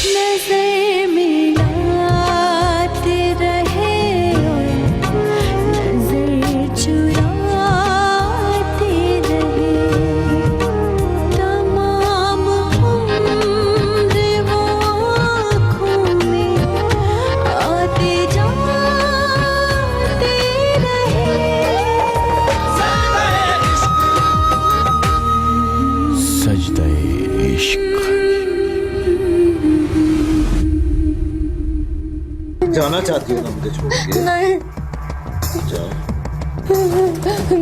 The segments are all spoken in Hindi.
नजर मिलाते रहे और नजर चुराते रहे, तमाम उम्र वो आँखों में आते जाते रहे। सजदे इश्क। जाना चाहती हो ना मुझे छोड़ के? नहीं जाओ।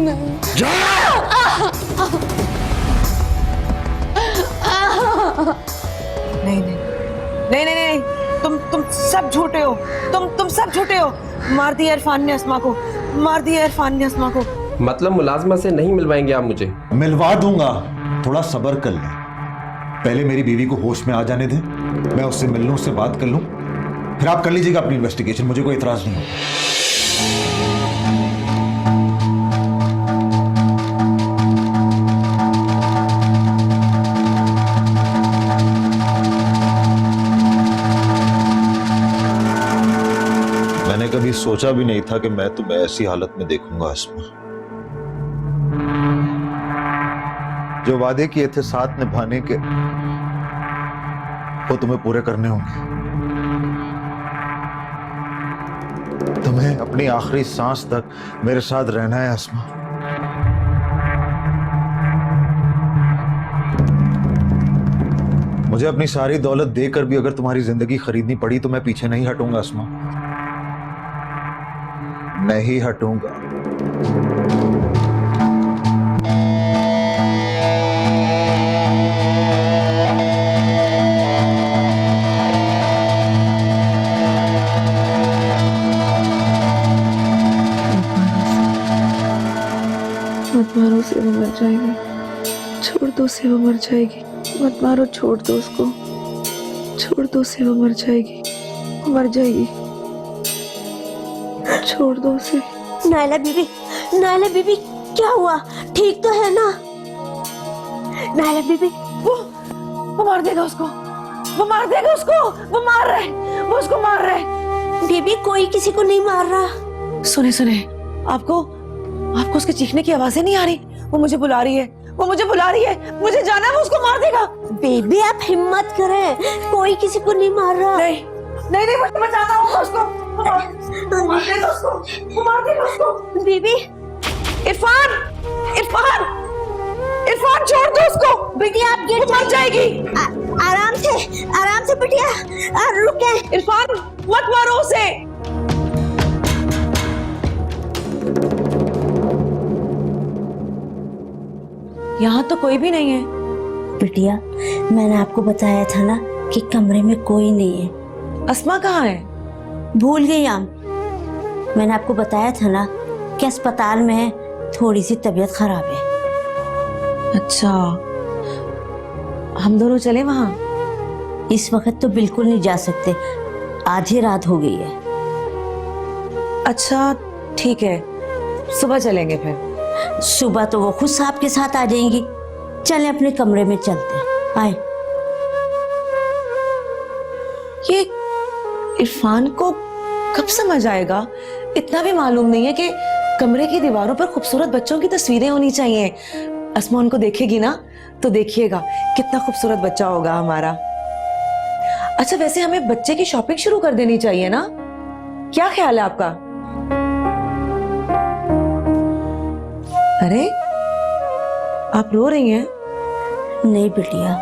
नहीं। नहीं नहीं नहीं नहीं नहीं, तुम सब झूठे हो, तुम सब झूठे हो। मार दिया इरफान ने अस्मा को, मार दिया इरफान ने अस्मा को। मतलब मुलाजमा से नहीं मिलवाएंगे आप मुझे? मिलवा दूंगा, थोड़ा सब्र कर ले। पहले मेरी बीवी को होश में आ जाने दे, मैं उससे मिल लूं, उससे बात कर लूं, फिर आप कर लीजिएगा अपनी इन्वेस्टिगेशन, मुझे कोई इतराज नहीं है। मैंने कभी सोचा भी नहीं था कि मैं तुम्हें ऐसी हालत में देखूंगा अस्मा। जो वादे किए थे साथ निभाने के, वो तुम्हें पूरे करने होंगे। तुम्हें अपनी आखिरी सांस तक मेरे साथ रहना है अस्मा। मुझे अपनी सारी दौलत देकर भी अगर तुम्हारी जिंदगी खरीदनी पड़ी तो मैं पीछे नहीं हटूंगा अस्मा, नहीं हटूंगा। मत मारो उसे, वो मर जाएगी। छोड़ दो उसे, वो मर जाएगी। मत मारो, छोड़ दो उसको, छोड़ दो उसे, वो मर जाएगी, वो मर जाएगी। छोड़ दो उसे। नायला बीबी, नायला बीबी, क्या हुआ? ठीक तो है ना? नायला बीबी, वो मार देगा उसको, वो मार देगा उसको, वो मार रहे, वो उसको मार रहे। बीबी कोई किसी को नहीं मार रहा। सुने सुने, आपको उसके चीखने की आवाजें नहीं आ रही? वो मुझे बुला रही है, वो मुझे बुला रही है, मुझे जाना है, वो उसको मार देगा। बेबी आप हिम्मत करें, कोई किसी को नहीं मार रहा। नहीं नहीं नहीं, मुझे बचाना होगा उसको, वो मार देगा उसको, वो मार देगा उसको। बीबी, इरफान, इरफान, इरफान छोड़ दो उसको। बिटिया आप गिर मर जाएगी। आराम से बिटिया, रुके। इरफान मत मारो उसे। यहाँ तो कोई भी नहीं है। बिटिया मैंने आपको बताया था ना कि कमरे में कोई नहीं है। अस्मा कहाँ है? भूल गई आप? मैंने आपको बताया था ना कि अस्पताल में है, थोड़ी सी तबीयत खराब है। अच्छा, हम दोनों चले वहाँ? इस वक्त तो बिल्कुल नहीं जा सकते, आधी रात हो गई है। अच्छा ठीक है, सुबह चलेंगे फिर। सुबह तो वो खुद साहब के साथ आ जाएंगी। चलें अपने कमरे में चलते हैं, आए। ये इरफान को कब समझ आएगा? इतना भी मालूम नहीं है कि कमरे की दीवारों पर खूबसूरत बच्चों की तस्वीरें होनी चाहिए। अस्मा उनको देखेगी ना तो देखिएगा कितना खूबसूरत बच्चा होगा हमारा। अच्छा वैसे हमें बच्चे की शॉपिंग शुरू कर देनी चाहिए ना, क्या ख्याल है आपका? अरे आप रो रही हैं? नहीं बिटिया,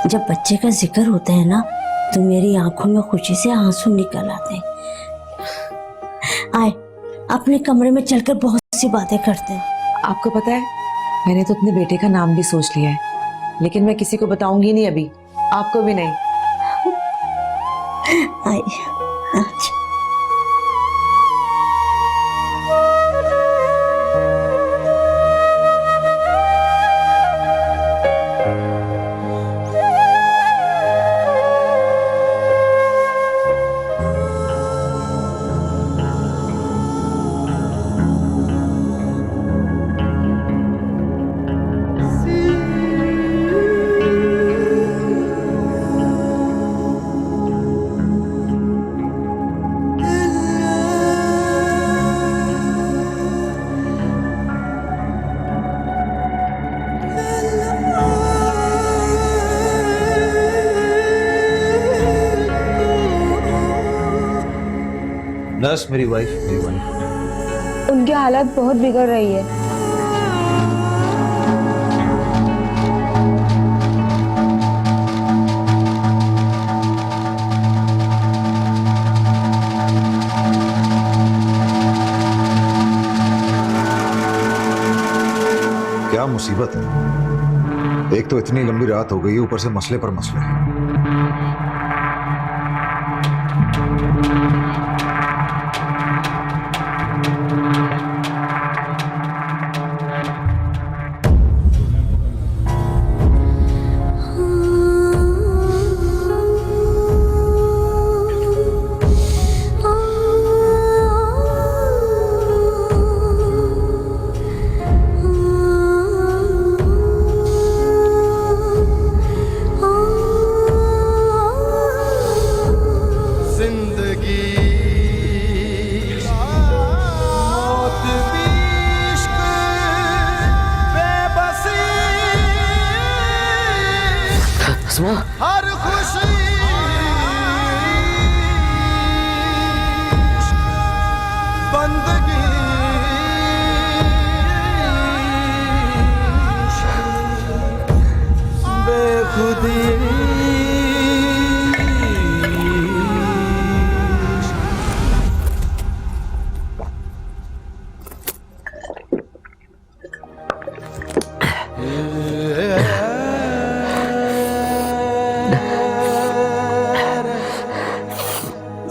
जब बच्चे का जिक्र होता है ना तो मेरी आंखों में खुशी से आंसू निकल आते हैं। आए अपने कमरे में चलकर बहुत सी बातें करते हैं। आपको पता है मैंने तो अपने बेटे का नाम भी सोच लिया है, लेकिन मैं किसी को बताऊंगी नहीं अभी, आपको भी नहीं। आए अच्छा। नर्स मेरी वाइफ उनकी हालत बहुत बिगड़ रही है। क्या मुसीबत है, एक तो इतनी लंबी रात हो गई, ऊपर से मसले पर मसले। हर खुशी बंदगी बेखुदी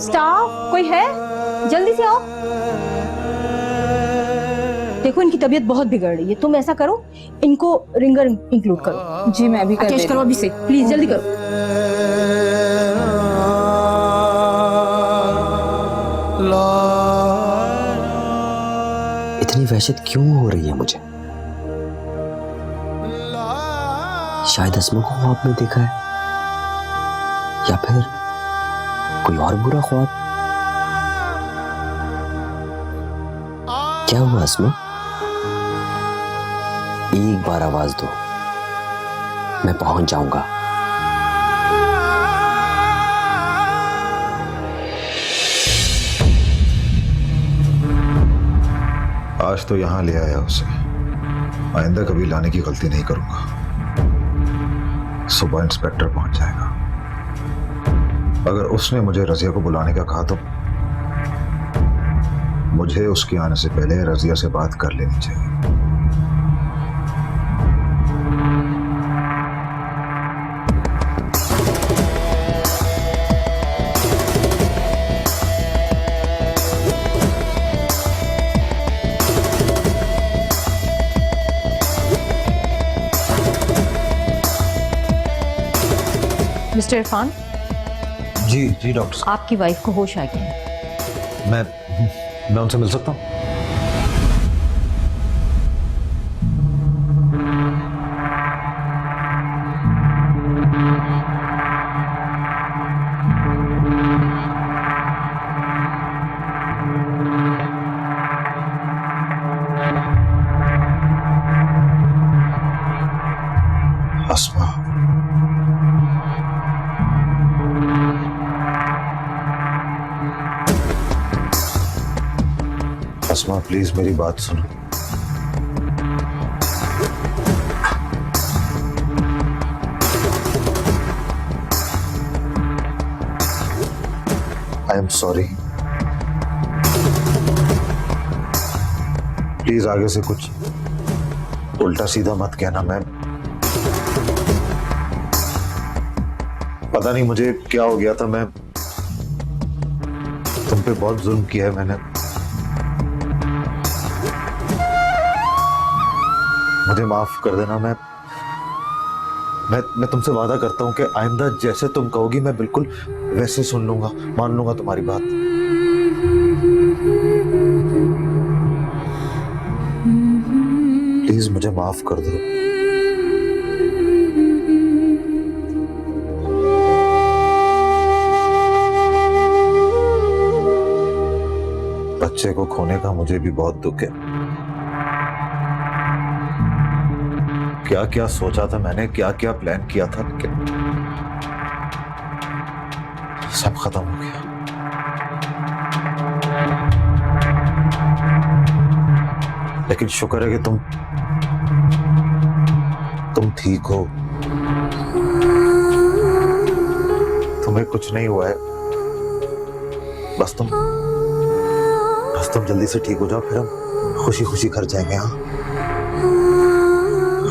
स्टाफ कोई है? जल्दी से आओ। देखो इनकी तबीयत बहुत बिगड़ रही है, तुम ऐसा करो इनको रिंगर इंक्लूड करो। जी मैं भी कर अटैच देती करो अभी से, प्लीज जल्दी करो। इतनी वहशत क्यों हो रही है मुझे? शायद अस्मा को ख्वाब में देखा है, या फिर कोई और बुरा ख्वाब। क्या हुआ अस्मा? एक बार आवाज दो, मैं पहुंच जाऊंगा। आज तो यहां ले आया उसे, आइंदा कभी लाने की गलती नहीं करूंगा। सुबह इंस्पेक्टर पहुंच जाएगा। अगर उसने मुझे रजिया को बुलाने का कहा तो मुझे उसके आने से पहले रजिया से बात कर लेनी चाहिए। मिस्टर इरफान, जी जी डॉक्टर साहब। आपकी वाइफ को होश आ गया है। मैं उनसे मिल सकता हूँ? अस्मा, अस्मा प्लीज मेरी बात सुनो। आई एम सॉरी, प्लीज आगे से कुछ उल्टा सीधा मत कहना। मैं पता नहीं मुझे क्या हो गया था, मैं तुम पे बहुत जुल्म किया है मैंने। मुझे माफ कर देना। मैं तुमसे वादा करता हूं कि आइंदा जैसे तुम कहोगी मैं बिल्कुल वैसे सुन लूंगा, मान लूंगा तुम्हारी बात। प्लीज मुझे माफ कर दो। बच्चे को खोने का मुझे भी बहुत दुख है। क्या क्या सोचा था मैंने, क्या क्या प्लान किया था, सब खत्म हो गया। लेकिन शुक्र है कि तुम ठीक हो, तुम्हें कुछ नहीं हुआ है। बस तुम जल्दी से ठीक हो जाओ, फिर हम खुशी खुशी घर जाएंगे। हाँ,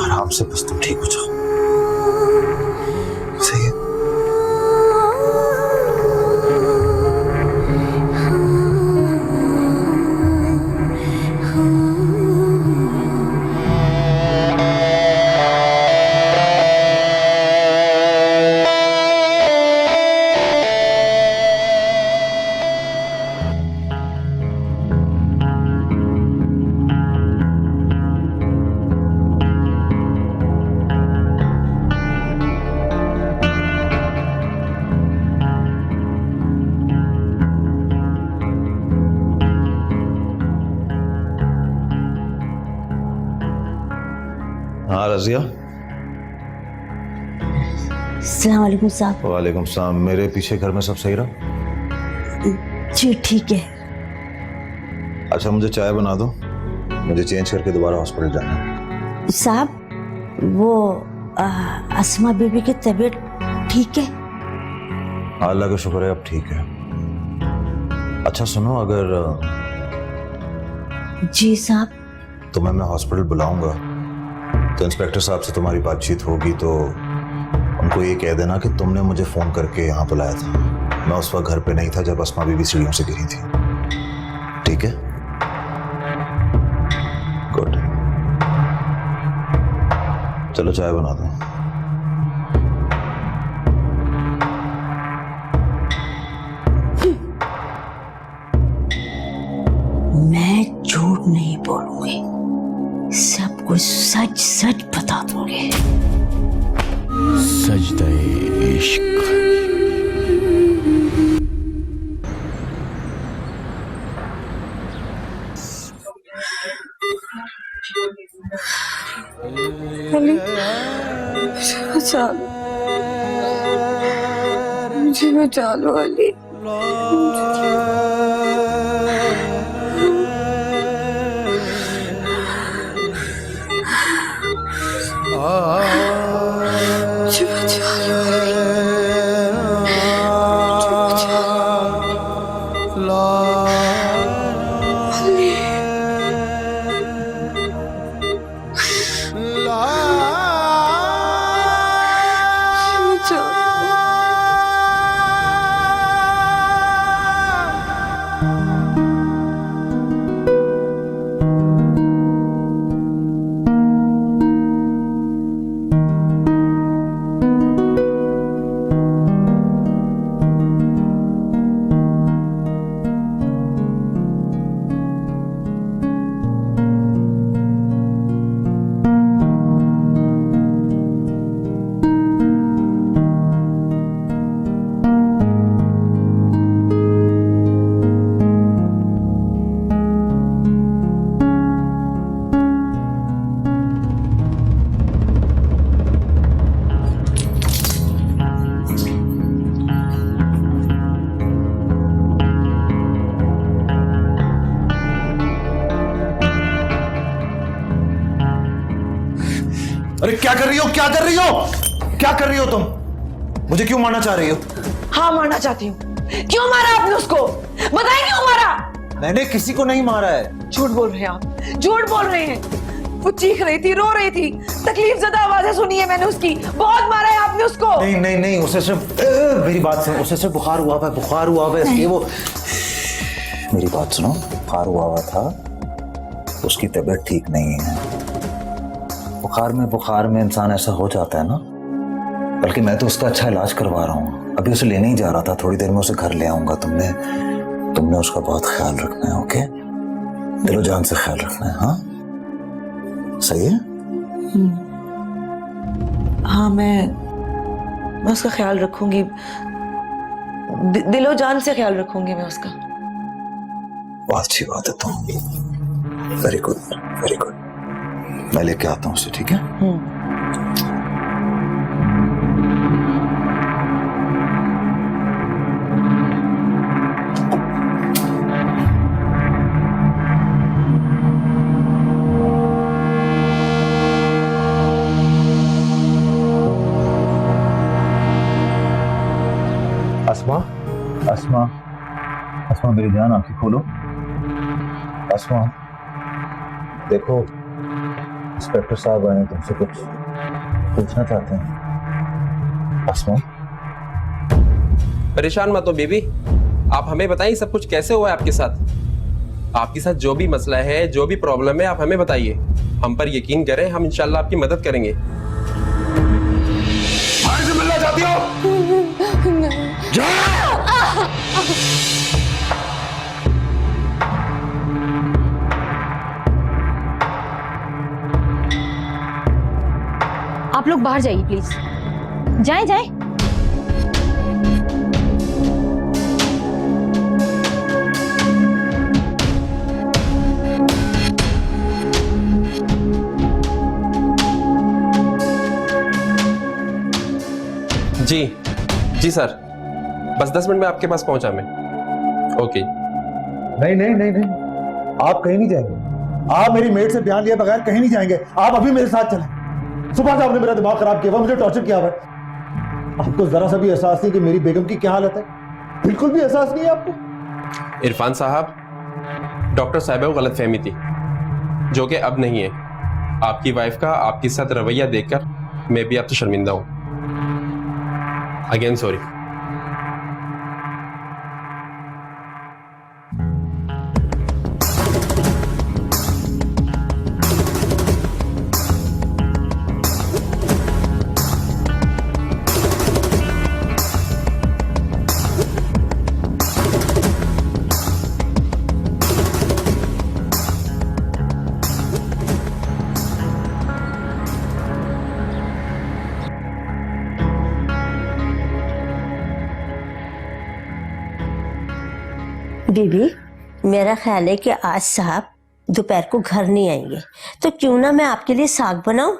आराम से, बस तुम ठीक हो जाओ। सही है। हाँ रजिया। अस्सलाम वालेकुम साहब। वालेकुम सलाम। मेरे पीछे घर में सब सही रहा? जी ठीक है। अच्छा मुझे चाय बना दो, मुझे चेंज करके दोबारा हॉस्पिटल जाना है। साहब वो अस्मा बीबी की तबीयत ठीक है? अल्लाह का शुक्र है अब ठीक है। अच्छा सुनो, अगर जी साहब। तुम्हें मैं हॉस्पिटल बुलाऊंगा तो इंस्पेक्टर साहब से तुम्हारी बातचीत होगी तो उनको ये कह देना कि तुमने मुझे फोन करके यहाँ बुलाया था। मैं उस वक्त घर पे नहीं था जब अस्मा बीबी सीढ़ियों से गिरी थी। ठीक है? गुड। चलो चाय बना दो। मैं झूठ नहीं बोलूंगी, सब कुछ सच सच बता दूंगी। सजदे इश्क। अली मुझे बचा लो अली। मुझे बचा लो अली। अरे क्या कर रही हो, क्या कर रही हो, क्या कर रही हो तुम? मुझे क्यों मारना चाह रही हो? हाँ मारना चाहती हूँ। क्यों मारा आपने उसको? बताएं क्यों मारा? मैंने किसी को नहीं मारा है। झूठ बोल रहे हैं आप, झूठ बोल रहे हैं। वो चीख रही थी, रो रही थी, तकलीफ ज़दा आवाजें सुनी है मैंने उसकी। बहुत मारा है आपने उसको। नहीं नहीं नहीं, उसे सिर्फ मेरी बात सुनो, उसे सिर्फ बुखार हुआ है, बुखार हुआ है इसलिए वो। मेरी बात सुनो, बुखार हुआ था, उसकी तबीयत ठीक नहीं है। बुखार में इंसान ऐसा हो जाता है ना। बल्कि मैं तो उसका अच्छा इलाज करवा रहा हूँ, अभी उसे लेने ही जा रहा था, थोड़ी देर में उसे घर ले आऊंगा। तुमने उसका बहुत ख्याल रखना है, ओके? दिलो जान से ख्याल रखना है। हाँ सही है? हाँ मैं उसका ख्याल रखूंगी, दिलो जान से ख्याल रखूंगी मैं उसका। बहुत अच्छी बात है तुम। Very good, very good. मैं लेके आता हूँ उसे, ठीक है? अस्मा, अस्मा, अस्मा मेरी जान, आंखें खोलो। अस्मा, देखो इंस्पेक्टर साहब आए हैं, तुमसे कुछ पूछना चाहते हैं। अस्मा, परेशान मत हो बेबी, आप हमें बताइए सब कुछ कैसे हुआ है आपके साथ। आपके साथ जो भी मसला है, जो भी प्रॉब्लम है, आप हमें बताइए। हम पर यकीन करें, हम इंशाल्लाह आपकी मदद करेंगे। भाई से मिलना चाहती हो? आप लोग बाहर जाइए प्लीज, जाएं जाएं। जी जी सर, बस 10 मिनट में आपके पास पहुंचा मैं। ओके। नहीं नहीं नहीं नहीं, आप कहीं नहीं जाएंगे। आप मेरी मेड से बयान लिए बगैर कहीं नहीं जाएंगे। आप अभी मेरे साथ चलें। सुबह से आपने मेरा दिमाग खराब किया हुआ, मुझे टॉर्चर किया हुआ है। आपको जरा सा भी एहसास नहीं कि मेरी बेगम की क्या हालत है? बिल्कुल भी एहसास नहीं है आपको? इरफान साहब, डॉक्टर साहिबा को गलतफहमी थी, जो कि अब नहीं है। आपकी वाइफ का आपके साथ रवैया देखकर मैं भी अब तो शर्मिंदा हूं। Again sorry. बीबी, मेरा ख्याल है कि आज साहब दोपहर को घर नहीं आएंगे, तो क्यों ना मैं आपके लिए साग बनाऊं?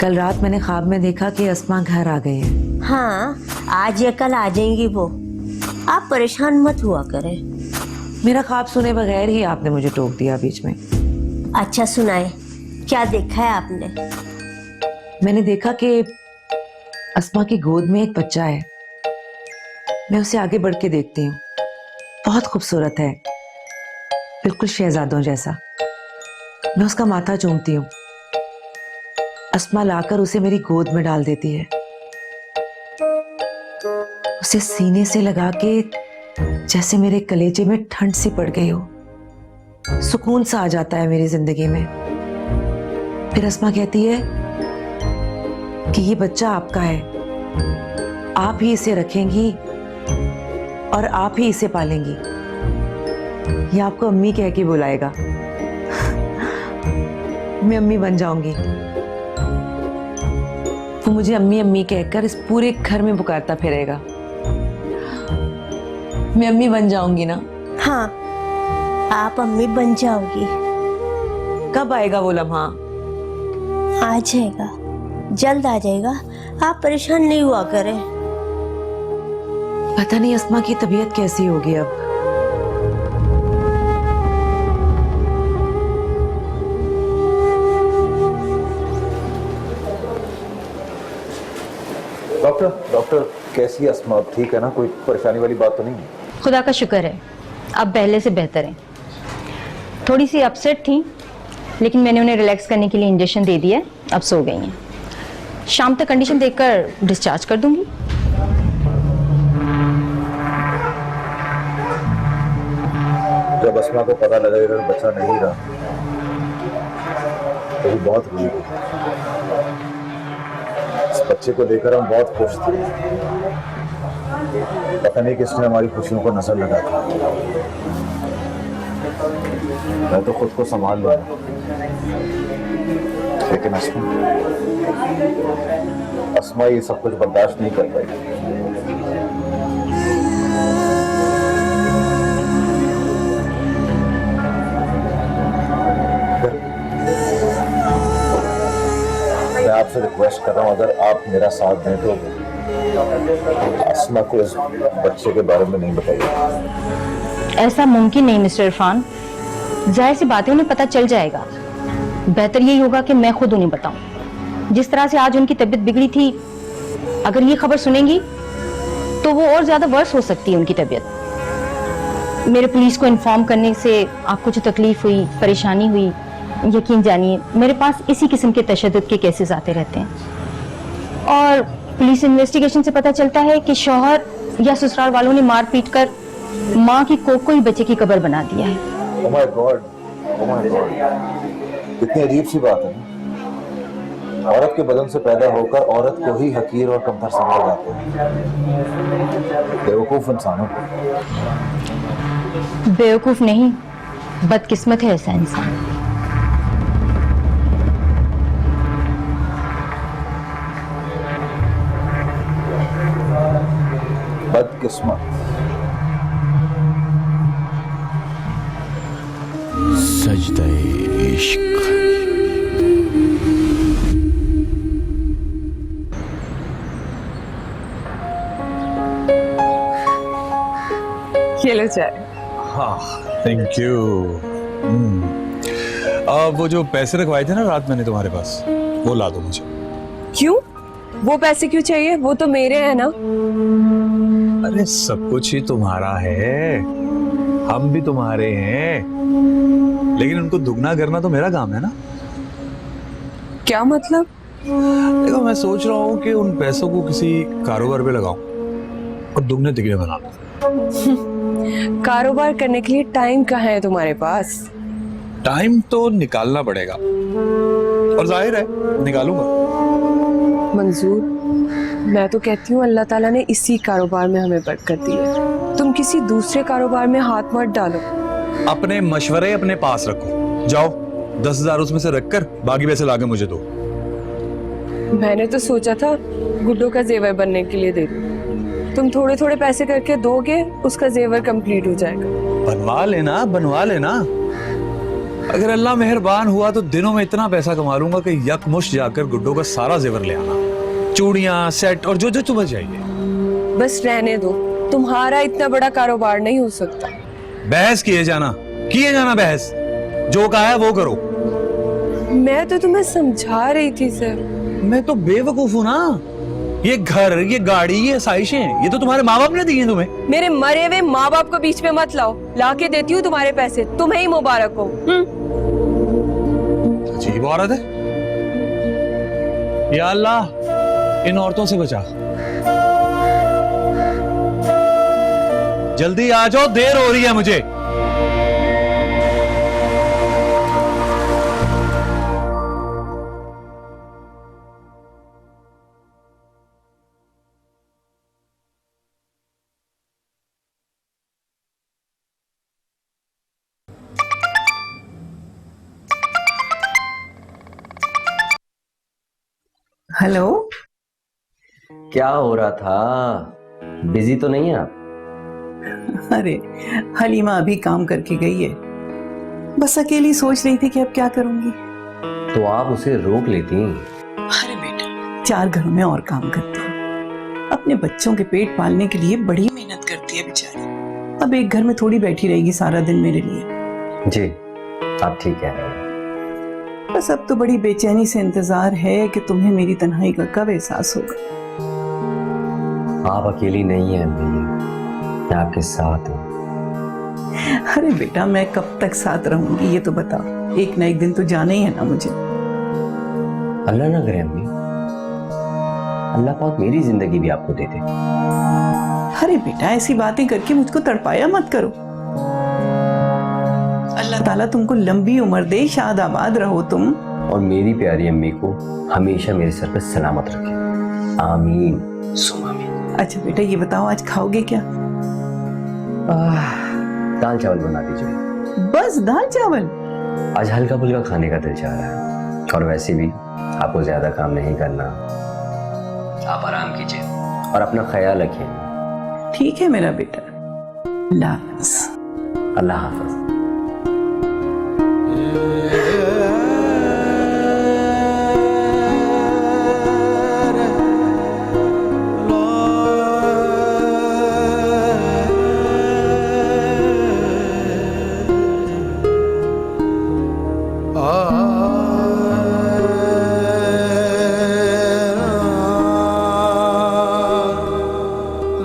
कल रात मैंने ख्वाब में देखा कि अस्मा घर आ गई है। हाँ, आज या कल आ जाएंगी वो। आप परेशान मत हुआ करें। मेरा ख्वाब सुने बगैर ही आपने मुझे टोक दिया बीच में। अच्छा सुनाए, क्या देखा है आपने? मैंने देखा कि अस्मा की गोद में एक बच्चा है। मैं उसे आगे बढ़ के देखती हूँ। बहुत खूबसूरत है, बिल्कुल शहजादों जैसा। मैं उसका माथा चूमती हूँ। अस्मा लाकर उसे मेरी गोद में डाल देती है, उसे सीने से लगा के जैसे मेरे कलेजे में ठंड सी पड़ गई हो। सुकून सा आ जाता है मेरी जिंदगी में। फिर अस्मा कहती है कि ये बच्चा आपका है, आप ही इसे रखेंगी और आप ही इसे पालेंगी। ये आपको अम्मी कह के बुलाएगा। मैं अम्मी बन जाऊंगी। वो मुझे अम्मी अम्मी कहकर इस पूरे घर में पुकारता फिरेगा। मैं अम्मी बन जाऊंगी ना? हाँ, आप अम्मी बन जाओगी। कब आएगा वो लम्हा? आ जाएगा, जल्द आ जाएगा। आप परेशान नहीं हुआ करें। पता नहीं अस्मा की तबीयत कैसी होगी अब। डॉक्टर, डॉक्टर कैसी है अस्मा? अब ठीक है ना? कोई परेशानी वाली बात तो नहीं है? खुदा का शुक्र है, अब पहले से बेहतर है। थोड़ी सी अपसेट थी, लेकिन मैंने उन्हें रिलैक्स करने के लिए इंजेक्शन दे दिया, अब सो गई हैं। शाम तक कंडीशन देखकर डिस्चार्ज कर दूंगी। जब अस्मा को पता लगेगा कि बच्चा नहीं रहा तो वो बहुत रोई। इस बच्चे को लेकर हम बहुत खुश थे। पता नहीं किसने हमारी खुशियों को नजर लगा था। मैं तो खुद को संभाल लूंगा, लेकिन अस्मा ये सब कुछ बर्दाश्त नहीं कर पाई। मैं आपसे रिक्वेस्ट कर रहा हूँ, अगर आप मेरा साथ दें तो अस्मा को इस बच्चे के बारे में नहीं बताइए। ऐसा मुमकिन नहीं मिस्टर इरफान, जाहिर सी बातें उन्हें पता चल जाएगा। बेहतर यही होगा कि मैं खुद उन्हें बताऊं। जिस तरह से आज उनकी तबीयत बिगड़ी थी, अगर ये खबर सुनेंगी तो वो और ज्यादा वर्स हो सकती है उनकी तबीयत। मेरे पुलिस को इन्फॉर्म करने से आपको जो तकलीफ हुई, परेशानी हुई, यकीन जानिए मेरे पास इसी किस्म के तशद्दुद के केसेस आते रहते हैं। और पुलिस इन्वेस्टिगेशन से पता चलता है कि शौहर या ससुराल वालों ने मार पीट कर माँ की कोख को ही बच्चे की कब्र बना दिया है। Oh my God, oh my God, कितनी अजीब सी बात है ना। औरत के बदन से पैदा होकर औरत को ही हकीर और कमतर समझा जाता है। बेवकूफ इंसानों को। बेवकूफ नहीं, बदकिस्मत है ऐसा इंसान। बदकिस्मत। सजदे इश्क। ये लो चाय। हाँ थैंक यू। वो जो पैसे रखवाए थे ना रात मैंने तुम्हारे पास, वो ला दो मुझे। क्यों? वो पैसे क्यों चाहिए? वो तो मेरे हैं ना। अरे सब कुछ ही तुम्हारा है, हम भी तुम्हारे हैं, लेकिन उनको दुगना करना तो मेरा काम है ना। क्या मतलब? देखो मैं सोच रहा हूँ कि उन पैसों को किसी कारोबार पे लगाऊं और दुगने तिगने बना लूं। कारोबार करने के लिए टाइम कहाँ है तुम्हारे पास? टाइम तो निकालना पड़ेगा और जाहिर है निकालूंगा। मंजूर, मैं तो कहती हूँ अल्लाह ताला ने इसी कारोबार में हमें बरकत दी है। तुम किसी दूसरे कारोबार में हाथ मत डालो। अपने मशवरे अपने पास रखो। जाओ 10,000 उसमें से रखकर बाकी पैसे लाके मुझे दो। मैंने तो सोचा था गुड्डो का जेवर बनने के लिए दे दूं। तुम थोड़े थोड़े पैसे करके दोगे, उसका जेवर कंप्लीट हो जाएगा। बनवा लेना, बनवा लेना। अगर अल्लाह मेहरबान हुआ तो दिनों में इतना पैसा कमा लूंगा कि यकमुश्त जाकर गुड्डो का सारा जेवर ले आना, चूड़ियां, सेट और जो जो तुम्हें चाहिए। बस रहने दो, तुम्हारा इतना बड़ा कारोबार नहीं हो सकता। बहस किए जाना बहस। जो कहा है वो करो। मैं तो तुम्हें समझा रही थी सर। मैं तो बेवकूफ हूं ना। ये घर, ये गाड़ी, ये आसाइशें, ये तो तुम्हारे माँ बाप ने दी हैं तुम्हें। मेरे मरे हुए माँ बाप को बीच में मत लाओ। लाके देती हूँ तुम्हारे पैसे, तुम्हें ही मुबारक हो। अजीब औरत है। या अल्लाह इन औरतों से बचा। जल्दी आ जाओ, देर हो रही है मुझे। हेलो, क्या हो रहा था? बिजी तो नहीं है आप? अरे हलीमा अभी काम करके गई है, बस अकेली सोच रही थी कि अब क्या करूंगी। तो आप उसे रोक लेती। अरे बेटा, 4 घरों में और काम करती है, अपने बच्चों के पेट पालने के लिए बड़ी मेहनत करती है बेचारी। अब एक घर में थोड़ी बैठी रहेगी सारा दिन मेरे लिए। जी आप ठीक कह रहे हैं। बस अब तो बड़ी बेचैनी से इंतजार है कि तुम्हें मेरी तन्हाई का कब एहसास होगा। आप अकेली नहीं हैं अम्मी, मैं आपके साथ हूँ। अरे बेटा, मैं कब तक साथ रहूंगी ये तो बताओ। एक ना एक दिन तो जाना ही है ना मुझे। अल्लाह ना करे अम्मी, अल्लाह पाक मेरी जिंदगी भी आपको दे दे। अरे बेटा, ऐसी बातें करके मुझको तड़पाया मत करो। अल्लाह ताला तुमको लंबी उम्र दे, शाद आबाद रहो तुम। और मेरी प्यारी अम्मी को हमेशा मेरे सर पे सलामत रखे। आमीन सुम आमीन। अच्छा बेटा, ये बताओ आज खाओगे क्या? दाल चावल बना दीजिए। बस दाल चावल? आज हल्का फुल्का खाने का दिल चाह रहा है, और वैसे भी आपको ज्यादा काम नहीं करना, आप आराम कीजिए और अपना ख्याल रखिए। ठीक है मेरा बेटा, अल्लाह हाफ़िज़।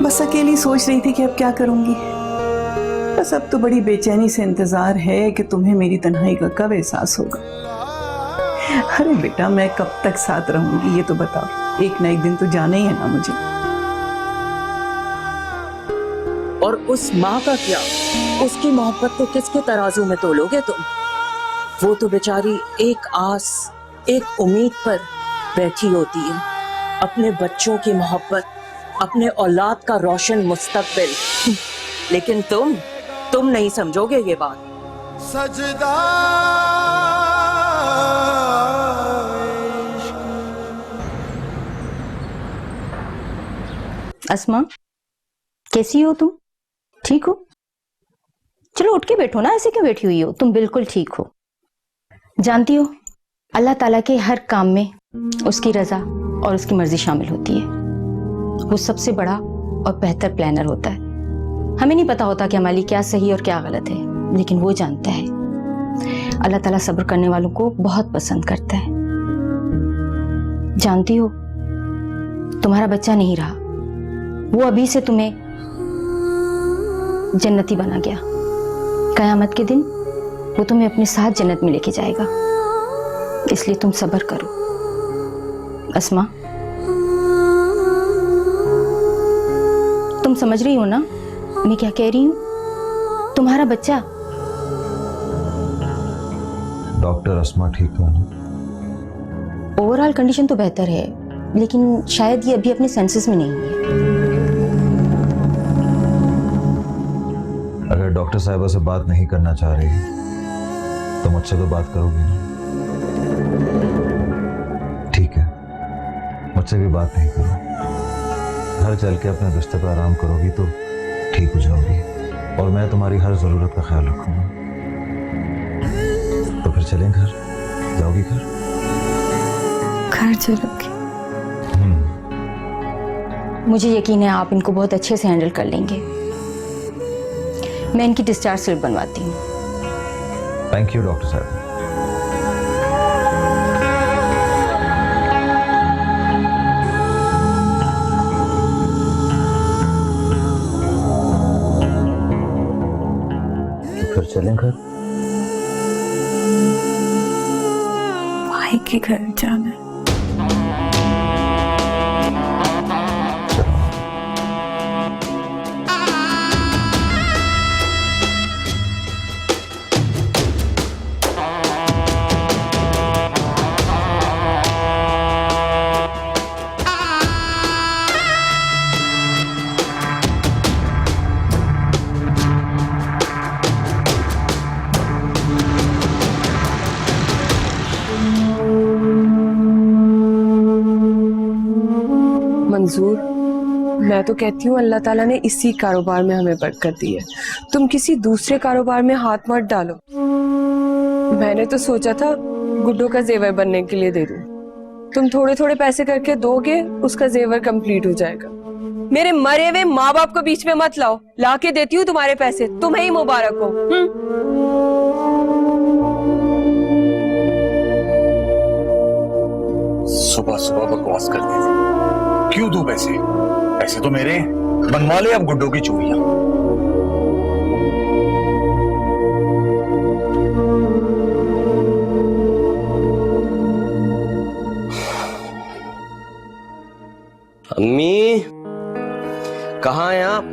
बस अकेली सोच रही थी कि अब क्या करूंगी। बस अब तो बड़ी बेचैनी से इंतजार है कि तुम्हें मेरी तन्हाई का कब एहसास होगा। अरे बेटा, मैं कब तक साथ रहूंगी ये तो बताओ। एक ना एक दिन तो जाना ही है ना मुझे। और उस माँ का क्या, उसकी मोहब्बत को किसके तराजू में तोलोगे तुम? वो तो बेचारी एक आस, एक उम्मीद पर बैठी होती है, अपने बच्चों की मोहब्बत, अपने औलाद का रोशन मुस्तकबिल। लेकिन तुम नहीं समझोगे ये बात। सजदा अस्मा, कैसी हो तुम? ठीक हो? चलो उठ के बैठो ना, ऐसे क्यों बैठी हुई हो? तुम बिल्कुल ठीक हो। जानती हो, अल्लाह ताला के हर काम में उसकी रजा और उसकी मर्जी शामिल होती है। वो सबसे बड़ा और बेहतर प्लानर होता है। हमें नहीं पता होता कि हमारे लिए क्या सही और क्या गलत है, लेकिन वो जानता है। अल्लाह ताला सब्र करने वालों को बहुत पसंद करता है। जानती हो, तुम्हारा बच्चा नहीं रहा, वो अभी से तुम्हें जन्नती बना गया। कयामत के दिन वो तुम्हें अपने साथ जन्नत में लेके जाएगा। इसलिए तुम सब्र करो। अस्मा, तुम समझ रही हो ना मैं क्या कह रही हूँ? तुम्हारा बच्चा। डॉक्टर, अस्मा ठीक है ना? ओवरऑल कंडीशन तो बेहतर है, लेकिन शायद ये अभी अपने सेंसेस में नहीं है। अगर डॉक्टर साहिबा से बात नहीं करना चाह रही तो मुझसे तो बात करोगी ना? ठीक है, मुझसे भी बात नहीं करो। घर चल के अपने बिस्तर पर आराम करोगी तो ठीक हो जाओगी, और मैं तुम्हारी हर जरूरत का ख्याल रखूंगा। तो फिर चलें घर? जाओगी घर? घर चलोगी? मुझे यकीन है आप इनको बहुत अच्छे से हैंडल कर लेंगे। मैं इनकी डिस्चार्ज स्लिप बनवाती हूँ। थैंक यू डॉक्टर साहब। तो फिर चलें घर? भाई के घर जाना है। मंजूर, मैं तो कहती हूँ अल्लाह ताला ने इसी कारोबार में हमें बरकत दी है। तुम किसी दूसरे कारोबार में हाथ मत डालो। मैंने तो सोचा था गुड्डो का जेवर बनने के लिए दे दूं। तुम थोड़े थोड़े पैसे करके दोगे, उसका जेवर कंप्लीट हो जाएगा। मेरे मरे हुए माँ बाप को बीच में मत लाओ। ला के देती हूँ तुम्हारे पैसे, तुम्हें ही मुबारक हो। सुबह सुबह बकवास करते थे। क्यों दूं पैसे? पैसे तो मेरे, बनवा ले अब गुड्डो की चूड़ियां। अम्मी, कहाँ हैं आप?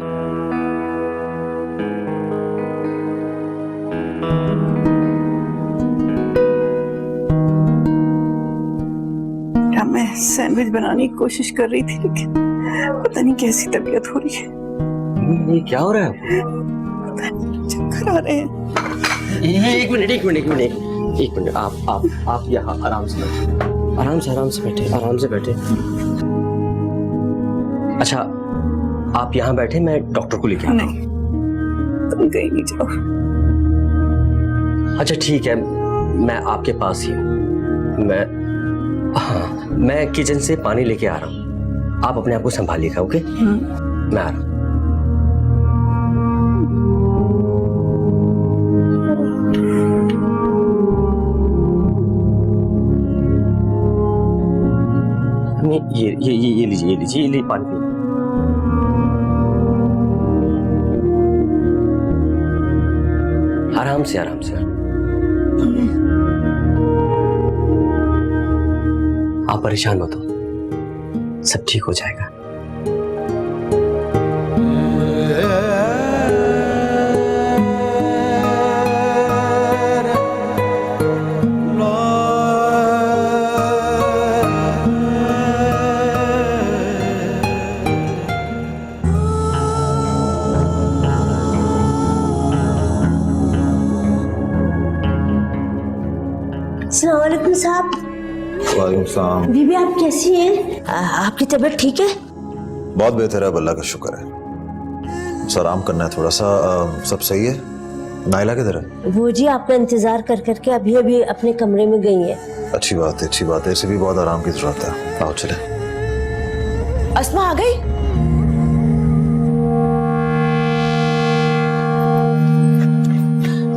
मैं सैंडविच बनाने की कोशिश कर रही थी, लेकिन पता नहीं कैसी तबीयत हो रही है। ये क्या हो रहा है? पता नहीं, चक्कर आ रहे हैं। एक मिनट, आप यहाँ आराम से बैठे। अच्छा, आप यहाँ बैठे, मैं डॉक्टर को लेके आता हूँ। नहीं, तुम कहीं नहीं जाओ। अच्छा ठीक है, मैं आपके पास ही हूँ। मैं किचन से पानी लेके आ रहा हूँ, आप अपने आप को संभालिएगा। ओके, मैं आ रहा हूँ। ये लीजिए पानी पी। आराम से आराम से। आप परेशान मत हो, सब ठीक हो जाएगा। अस्सलाम वालेकुम साहब। वालेकुम सलाम। बीबी आप कैसी हैं? आपकी तबीयत ठीक है? बहुत बेहतर है, अब अल्लाह का शुक्र है। सर आराम करना है थोड़ा सा। सब सही है? नाइला किधर है? वो जी आपका इंतजार कर करके अभी अभी अपने कमरे में गई है। अच्छी बात है, अच्छी बात है। इसे भी बहुत आराम की जरूरत है। आओ चले। अस्मा आ गई?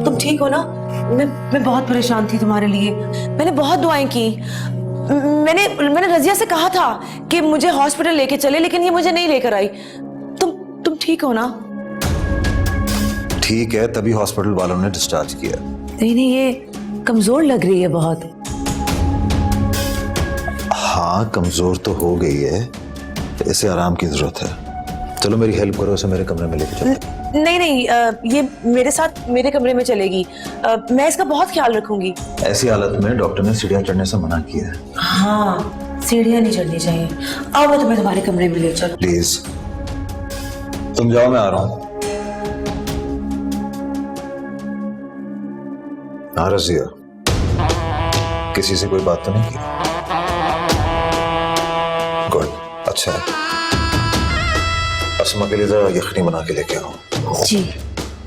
तुम ठीक हो ना? मैं बहुत परेशान थी तुम्हारे लिए। मैंने बहुत दुआएं की। मैंने रजिया से कहा था कि मुझे हॉस्पिटल लेके चले, लेकिन ये मुझे नहीं लेकर आई। तुम ठीक हो ना? ठीक है, तभी हॉस्पिटल वालों ने डिस्चार्ज किया। नहीं, ये कमजोर लग रही है बहुत। हाँ, कमजोर तो हो गई है, इसे आराम की जरूरत है। चलो मेरी हेल्प करो, इसे मेरे कमरे में लेके चलो। नहीं, ये मेरे साथ मेरे कमरे में चलेगी। मैं इसका बहुत ख्याल रखूंगी। ऐसी हालत में डॉक्टर ने सीढ़ियां चढ़ने से मना किया है। हाँ, सीढ़ियां नहीं चढ़नी चाहिए। आओ मैं तुम्हें तुम्हारे कमरे में ले चलूं। प्लीज तुम जाओ, मैं आ रहा हूं। हाँ रजिया, किसी से कोई बात तो नहीं की? गुड, अच्छा है। अस्मा के लिए जरा यखनी बना के लेके आओ। जी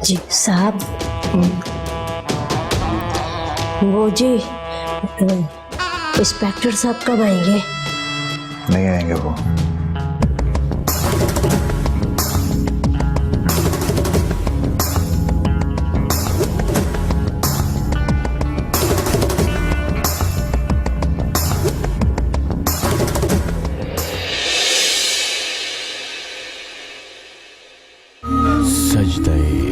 जी साहब। वो जी इंस्पेक्टर साहब कब आएंगे? नहीं आएंगे वो। सजदे